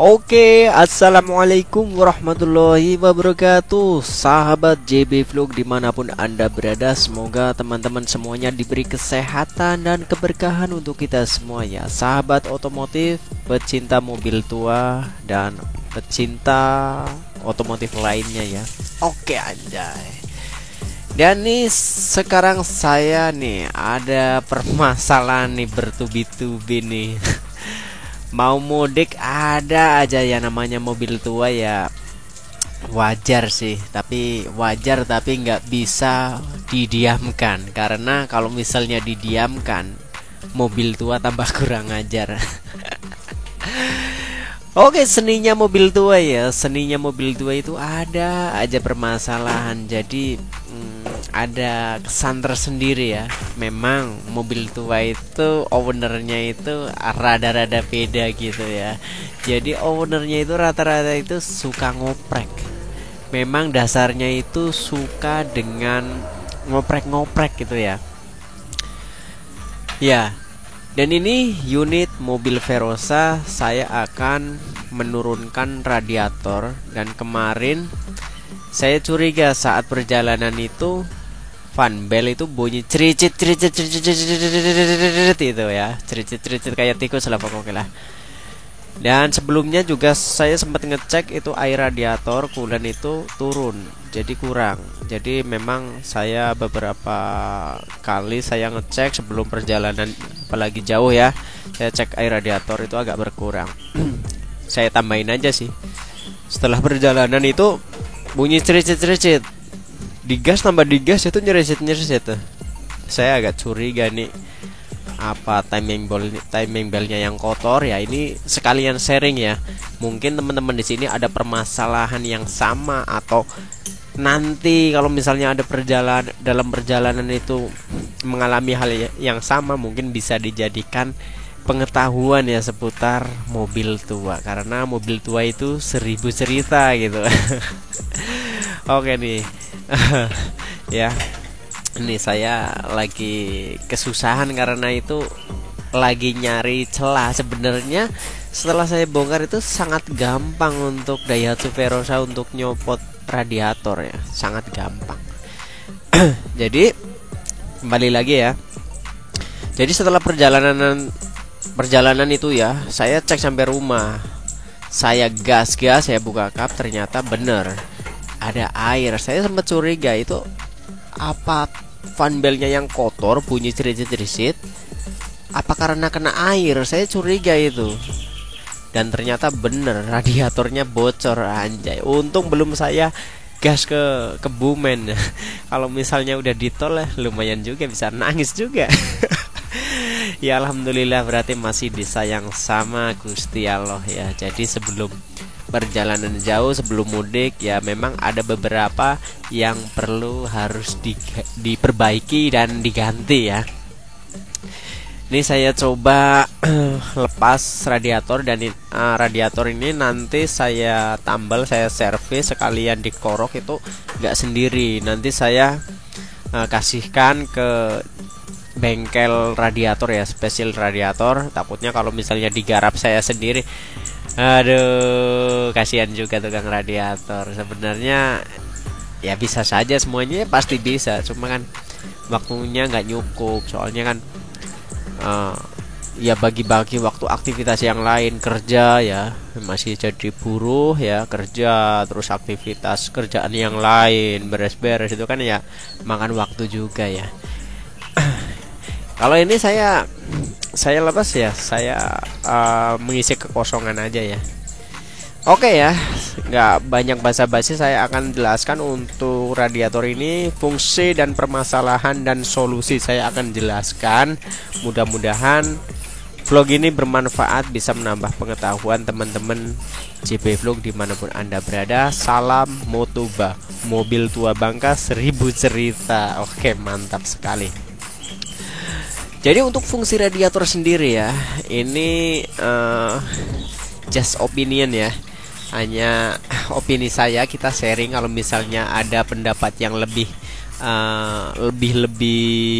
Oke, assalamualaikum warahmatullahi wabarakatuh. Sahabat JB Vlog dimanapun anda berada, semoga teman-teman semuanya diberi kesehatan dan keberkahan untuk kita semuanya. Sahabat otomotif, pecinta mobil tua, dan pecinta otomotif lainnya ya. Oke anjay. Dan nih sekarang saya nih ada permasalahan nih bertubi-tubi nih. Mau mudik ada aja ya namanya mobil tua ya. Wajar sih, tapi nggak bisa didiamkan. Karena kalau misalnya didiamkan, mobil tua tambah kurang ajar. Oke, seninya mobil tua ya. Seninya mobil tua itu ada aja permasalahan. Jadi ada kesan tersendiri ya. Memang mobil tua itu ownernya itu rada-rada beda gitu ya. Jadi ownernya itu rata-rata itu suka ngoprek. Memang dasarnya itu suka dengan ngoprek-ngoprek gitu ya. Ya. Dan ini unit mobil Verosa, saya akan menurunkan radiator. Dan kemarin saya curiga saat perjalanan itu fan bell itu bunyi cericit itu ya, cericit kayak tikus lah pokoknya lah. Dan sebelumnya juga saya sempat ngecek itu air radiator coolant itu turun, jadi kurang. Jadi memang saya beberapa kali saya ngecek sebelum perjalanan, apalagi jauh ya, saya cek air radiator itu agak berkurang. Saya tambahin aja sih. Setelah perjalanan itu bunyi cericit, digas tambah digas itu nyeresit tuh. Saya agak curiga nih, apa timing bellnya yang kotor ya. Ini sekalian sharing ya. Mungkin teman-teman di sini ada permasalahan yang sama, atau nanti kalau misalnya ada dalam perjalanan itu mengalami hal yang sama, mungkin bisa dijadikan pengetahuan ya seputar mobil tua. Karena mobil tua itu 1000 cerita gitu. Oke nih. Ya. Ini saya lagi kesusahan karena itu lagi nyari celah. Sebenarnya setelah saya bongkar itu sangat gampang untuk Daihatsu Verosa untuk nyopot radiator ya, sangat gampang. Jadi kembali lagi ya. Jadi setelah perjalanan itu ya, saya cek sampai rumah. Saya gas, saya buka kap, ternyata bener ada air. Saya sempat curiga itu apa fan bellnya yang kotor bunyi cericit, apa karena kena air. Saya curiga itu. Dan ternyata bener radiatornya bocor anjay. Untung belum saya gas ke Kebumen. Kalau misalnya udah ditol lumayan juga, bisa nangis juga. Ya alhamdulillah, berarti masih disayang sama Gusti Allah ya. Jadi sebelum perjalanan jauh, sebelum mudik ya, memang ada beberapa yang harus diperbaiki dan diganti ya. Ini saya coba lepas radiator, dan radiator ini nanti saya tambal, saya servis sekalian dikorok itu nggak sendiri. Nanti saya kasihkan ke bengkel radiator ya, spesial radiator. Takutnya kalau misalnya digarap saya sendiri, aduh kasihan juga tukang radiator. Sebenarnya ya bisa saja, semuanya pasti bisa, cuma kan waktunya nggak cukup. Soalnya kan ya bagi-bagi waktu aktivitas yang lain, kerja ya, masih jadi buruh ya, kerja terus aktivitas kerjaan yang lain, beres-beres itu kan ya makan waktu juga ya. Kalau ini saya lepas ya, saya mengisi kekosongan aja ya. Oke ya, nggak banyak basa-basi, saya akan jelaskan untuk radiator ini fungsi dan permasalahan dan solusi saya akan jelaskan. Mudah-mudahan vlog ini bermanfaat, bisa menambah pengetahuan teman-teman JB Vlog dimanapun anda berada. Salam Motoba, mobil tua Bangka 1000 cerita. Oke, mantap sekali. Jadi untuk fungsi radiator sendiri ya, ini just opinion ya, hanya opini saya. Kita sharing, kalau misalnya ada pendapat yang lebih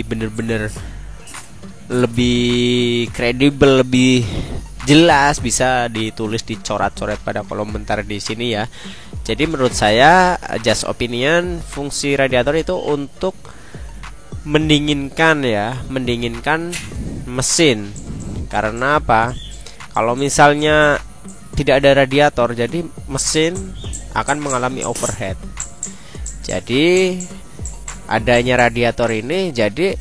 bener-bener lebih kredibel, lebih jelas, bisa ditulis dicoret-coret pada kolom komentar di sini ya. Jadi menurut saya just opinion, fungsi radiator itu untuk mendinginkan ya, mendinginkan mesin. Karena apa? Kalau misalnya tidak ada radiator, jadi mesin akan mengalami overheat. Jadi adanya radiator ini, jadi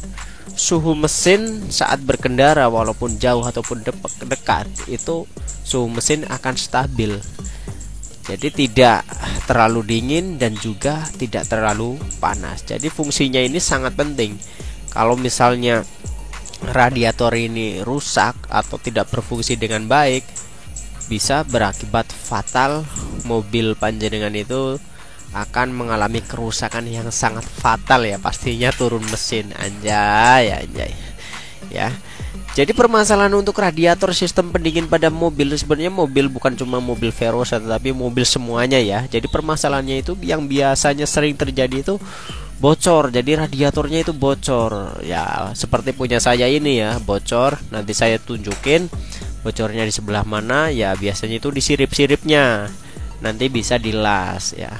suhu mesin saat berkendara walaupun jauh ataupun dekat itu suhu mesin akan stabil. Jadi tidak terlalu dingin dan juga tidak terlalu panas. Jadi fungsinya ini sangat penting. Kalau misalnya radiator ini rusak atau tidak berfungsi dengan baik, bisa berakibat fatal. Mobil panjenengan itu akan mengalami kerusakan yang sangat fatal ya, pastinya turun mesin. Anjay, anjay. Ya. Jadi permasalahan untuk radiator sistem pendingin pada mobil, sebenarnya mobil bukan cuma mobil Verosa tetapi mobil semuanya ya. Jadi permasalahannya itu yang biasanya sering terjadi itu bocor. Jadi radiatornya itu bocor. Ya, seperti punya saya ini ya, bocor. Nanti saya tunjukin bocornya di sebelah mana ya, biasanya itu di sirip-siripnya. Nanti bisa dilas ya.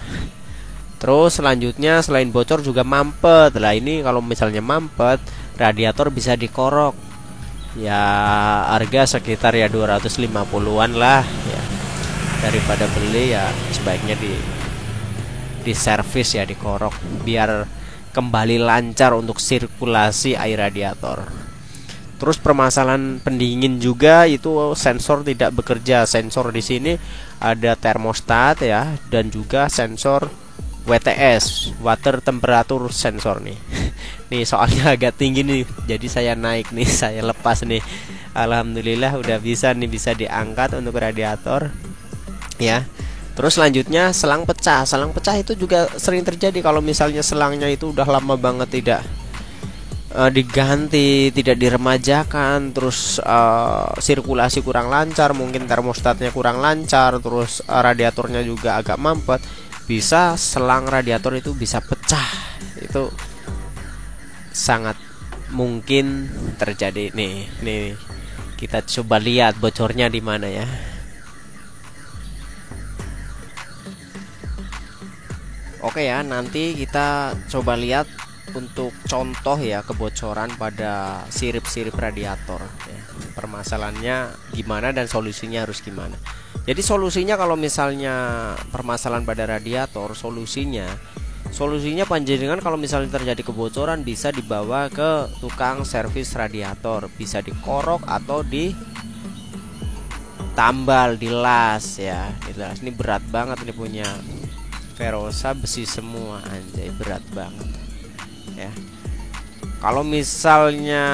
Terus selanjutnya selain bocor juga mampet. Lah ini kalau misalnya mampet, radiator bisa dikorok. Ya harga sekitar ya 250-an lah ya. Daripada beli ya sebaiknya di servis ya, dikorok biar kembali lancar untuk sirkulasi air radiator. Terus permasalahan pendingin juga itu sensor tidak bekerja. Sensor di sini ada termostat ya, dan juga sensor WTS, water temperature sensor nih. Nih soalnya agak tinggi nih, jadi saya naik nih, saya lepas nih. Alhamdulillah udah bisa nih, bisa diangkat untuk radiator ya. Terus selanjutnya selang pecah. Selang pecah itu juga sering terjadi kalau misalnya selangnya itu udah lama banget tidak diganti, tidak diremajakan, terus sirkulasi kurang lancar, mungkin termostatnya kurang lancar, terus radiatornya juga agak mampet, bisa selang radiator itu bisa pecah. Itu sangat mungkin terjadi. Nih kita coba lihat bocornya di mana ya. Oke ya, nanti kita coba lihat untuk contoh ya kebocoran pada sirip-sirip radiator ya. Permasalahannya gimana dan solusinya harus gimana. Jadi solusinya kalau misalnya permasalahan pada radiator, solusinya panjenengan kalau misalnya terjadi kebocoran bisa dibawa ke tukang servis radiator, bisa dikorok atau ditambal, dilas ya. Dilas. Ini berat banget, ini punya Verosa besi semua, anjay berat banget ya. Kalau misalnya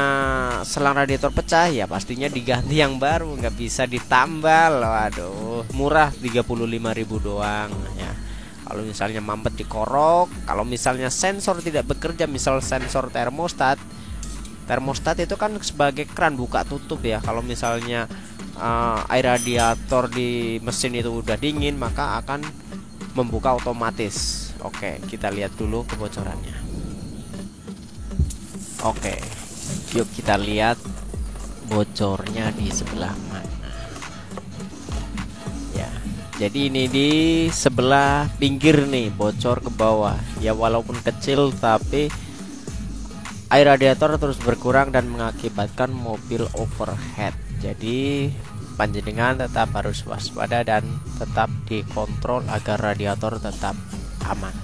selang radiator pecah ya pastinya diganti yang baru, nggak bisa ditambal. Waduh, murah 35.000 doang ya. Kalau misalnya mampet dikorok. Kalau misalnya sensor tidak bekerja, misal sensor termostat itu kan sebagai keran buka tutup ya. Kalau misalnya air radiator di mesin itu udah dingin, maka akan membuka otomatis. Oke, kita lihat dulu kebocorannya. Oke, yuk kita lihat bocornya di sebelah mana ya. Jadi ini di sebelah pinggir nih, bocor ke bawah ya. Walaupun kecil tapi air radiator terus berkurang dan mengakibatkan mobil overheat. Jadi panjenengan tetap harus waspada dan tetap dikontrol agar radiator tetap aman.